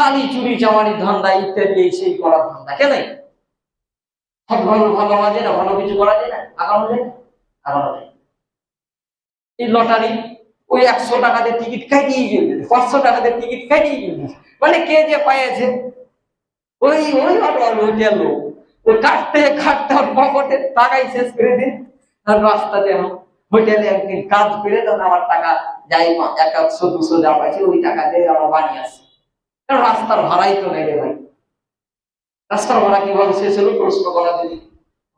খালি চুরি চামারি ধান্দা ইত্যাদি এই সেই করার ধান্দা। কেন সব ভালো ভালো মাঝে না, ভালো কিছু করা যায় না, আগানো যায় না, আগানো যায়। এই লটারি ওই 100 টাকাতে টিকিট কাটিয়ে গেল, 500 টাকাতে টিকিট কাটিয়ে গেল, মানে কে যে পাইছে ওই ওই হোটেল লোক ওই কাটতে কাটতে ওর পকেটের টাকাই শেষ করে দিন। আর রাস্তাতে হোটেলে একদিন কাজ করে তখন আমার টাকা যাই 100-200 যা পাইছে ওই টাকা দিয়ে আমরা বানিয়ে আসি। কারণ রাস্তার ভাড়াই তো নেই রে ভাই। রাস্তার ভাড়া কিভাবে শেষ হলো? প্রশ্ন করা দিদি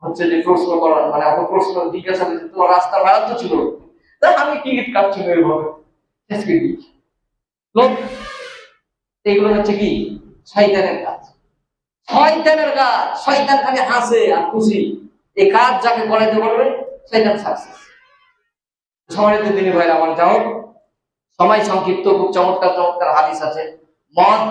হচ্ছে যে প্রশ্ন করার মানে এখন প্রশ্ন জিজ্ঞাসা করছে তোমার রাস্তার ভাড়া তো ছিল, আমি টিকিট কাটছি না এইভাবে শেষ করে দিচ্ছি লোক। এগুলো হচ্ছে কি শয়তানের কাজ, শয়তানের কাজ। শয়তান খালি হাসে আর খুশি। এই কাজ যাকে করাইতে পারবে শয়তান সাকসেস। সম্মানিত দিনী ভাইরা আমার, যাও সময় সংক্ষিপ্ত, খুব চমৎকার চমৎকার হাদিস আছে। মদ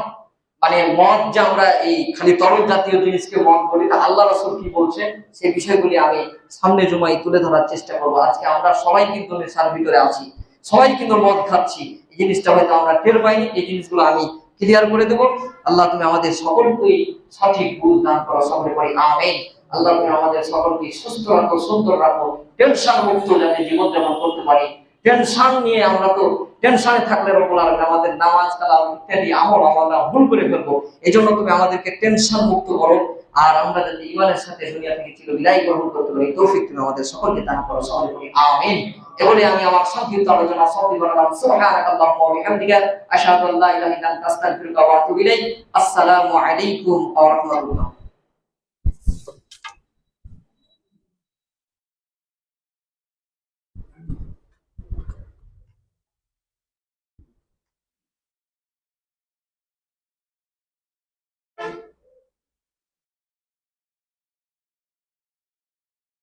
মানে মদ যে আমরা এই খালি তরল জাতীয় জিনিসকে মদ বলি, তা আল্লাহ রাসূল কি বলছেন সেই বিষয়গুলি আমি সামনে জুমায় তুলে ধরার চেষ্টা করবো। আজকে আমরা সবাই কিন্তু নেশার ভিতরে আছি, সবাই কিন্তু মদ খাচ্ছি। এই জিনিসটা হয়তো আমরা টের পাইনি, এই জিনিসগুলো আমি ক্লিয়ার করে দেবো। আল্লাহ তুমি আমাদের সকলকেই সঠিক বুঝ দান করো, সকলে করি আমিন। আল্লাহ তুমি আমাদের সকলকে সুস্থ রাখো, সুন্দর রাখো, টেনশন মুক্ত যাতে জীবনযাপন করতে পারি। টেনশন নিয়ে আমরা তো টেনশনে থাকলে রব্বুল আলামিন আমাদের নামাজ কালাম ইত্যাদি আমল আমরা ভুল করে ফেলবো। এজন্য তুমি আমাদেরকে টেনশন মুক্ত করো, আর আমরা যাতে ঈমানের সাথে দুনিয়া থেকে চিরবিদায় গ্রহণ করতে পারি তৌফিক তুমি আমাদের সকলকে দান করো, সকলে বলি আমিন। এবারে আমি আমার সংক্ষিপ্ত আলোচনা সমাপ্তি করলাম। সুবহানাকাল্লাহুম্মা ওয়া বিহামদিকা আশহাদু আল্লা ইলাহা ইল্লা আনতা আস্তাগফিরুকা ওয়া আতুবু ইলাইক। আসসালামু আলাইকুম ওয়া রাহমাতুল্লাহ।